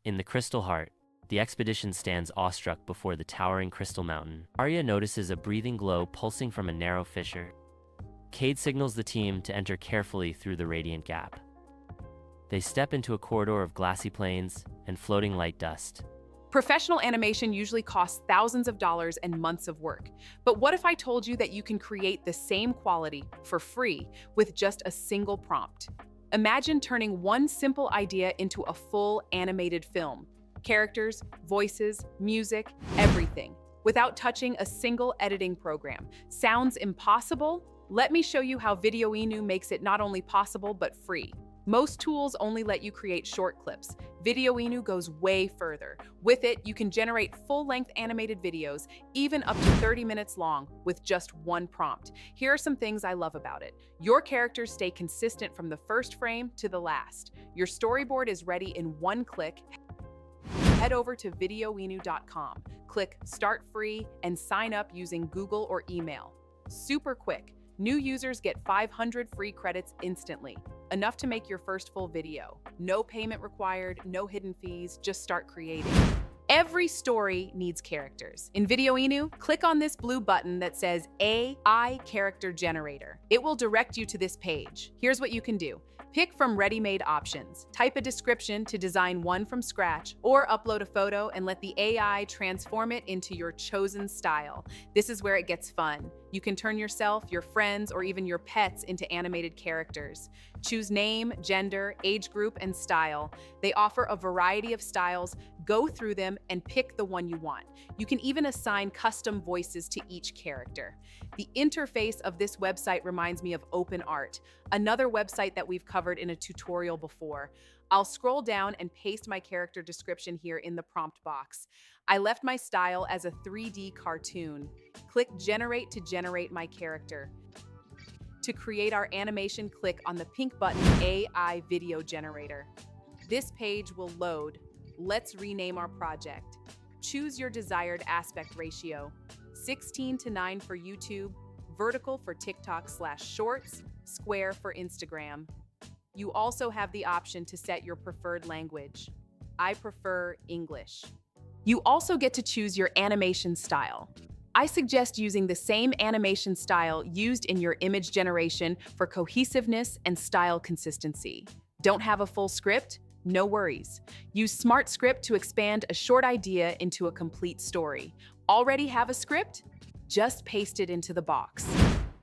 In the Crystal Heart, the expedition stands awestruck before the towering crystal mountain. Arya notices a breathing glow pulsing from a narrow fissure. Cade signals the team to enter carefully through the radiant gap. They step into a corridor of glassy plains and floating light dust. Professional animation usually costs thousands of dollars and months of work. But what if I told you that you can create the same quality for free with just a single prompt? Imagine turning one simple idea into a full animated film. Characters, voices, music, everything, without touching a single editing program. Sounds impossible? Let me show you how Videoinu makes it not only possible but free. Most tools only let you create short clips. Videoinu goes way further. With it, you can generate full-length animated videos, even up to 30 minutes long, with just one prompt. Here are some things I love about it. Your characters stay consistent from the first frame to the last. Your storyboard is ready in one click. Head over to videoinu.com, click Start Free, and sign up using Google or email. Super quick. New users get 500 free credits instantly, enough to make your first full video. No payment required, no hidden fees, just start creating. Every story needs characters. In Videoinu, click on this blue button that says AI Character Generator. It will direct you to this page. Here's what you can do. Pick from ready-made options. Type a description to design one from scratch, or upload a photo and let the AI transform it into your chosen style. This is where it gets fun. You can turn yourself, your friends, or even your pets into animated characters. Choose name, gender, age group, and style. They offer a variety of styles. Go through them and pick the one you want. You can even assign custom voices to each character. The interface of this website reminds me of OpenArt, another website that we've covered in a tutorial before. I'll scroll down and paste my character description here in the prompt box. I left my style as a 3D cartoon. Click Generate to generate my character. To create our animation, click on the pink button AI Video Generator. This page will load. Let's rename our project. Choose your desired aspect ratio. 16:9 for YouTube, vertical for TikTok/Shorts, square for Instagram. You also have the option to set your preferred language. I prefer English. You also get to choose your animation style. I suggest using the same animation style used in your image generation for cohesiveness and style consistency. Don't have a full script? No worries. Use Smart Script to expand a short idea into a complete story. Already have a script? Just paste it into the box.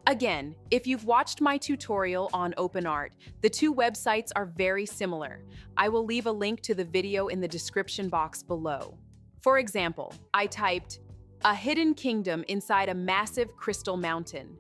Again, if you've watched my tutorial on OpenArt, the two websites are very similar. I will leave a link to the video in the description box below. For example, I typed, "A hidden kingdom inside a massive crystal mountain."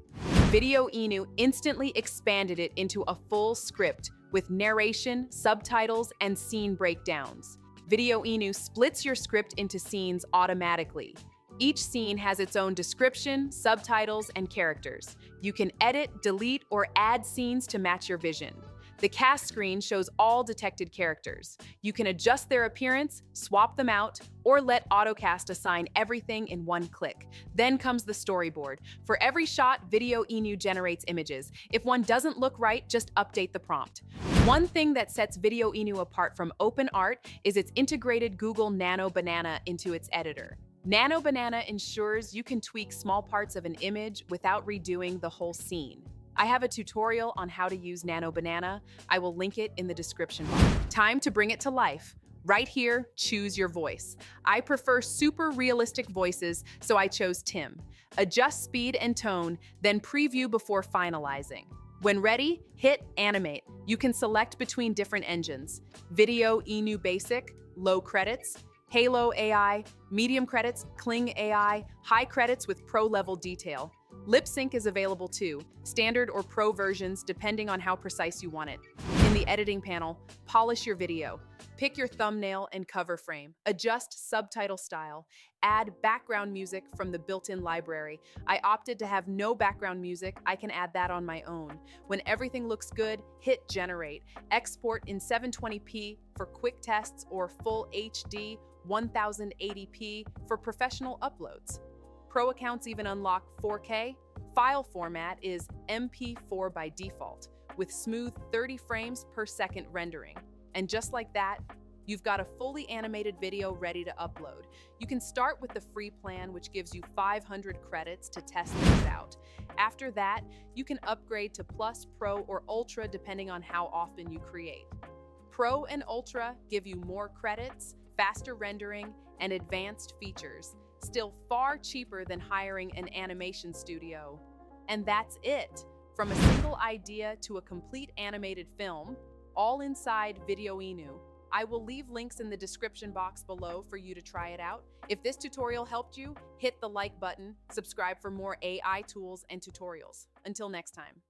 Videoinu instantly expanded it into a full script with narration, subtitles, and scene breakdowns. Videoinu splits your script into scenes automatically. Each scene has its own description, subtitles, and characters. You can edit, delete, or add scenes to match your vision. The cast screen shows all detected characters. You can adjust their appearance, swap them out, or let AutoCast assign everything in one click. Then comes the storyboard. For every shot, Videoinu generates images. If one doesn't look right, just update the prompt. One thing that sets Videoinu apart from OpenArt is its integrated Google Nano Banana into its editor. Nano Banana ensures you can tweak small parts of an image without redoing the whole scene. I have a tutorial on how to use Nano Banana. I will link it in the description box. Time to bring it to life. Right here, choose your voice. I prefer super realistic voices, so I chose Tim. Adjust speed and tone, then preview before finalizing. When ready, hit Animate. You can select between different engines. Videoinu Basic, low credits, Halo AI, medium credits, Kling AI, high credits with pro-level detail. Lip sync is available too, standard or pro versions depending on how precise you want it. In the editing panel, polish your video. Pick your thumbnail and cover frame. Adjust subtitle style. Add background music from the built-in library. I opted to have no background music. I can add that on my own. When everything looks good, hit Generate. Export in 720p for quick tests or full HD 1080p for professional uploads. Pro accounts even unlock 4K. File format is MP4 by default, with smooth 30 frames per second rendering. And just like that, You've got a fully animated video ready to upload. You can start with the free plan, which gives you 500 credits to test things out. After that, you can upgrade to Plus, Pro, or Ultra depending on how often you create. Pro and Ultra give you more credits, faster rendering, and advanced features, still far cheaper than hiring an animation studio. And that's it! From a single idea to a complete animated film, all inside Videoinu. I will leave links in the description box below for you to try it out. If this tutorial helped you, hit the like button, subscribe for more AI tools and tutorials. Until next time.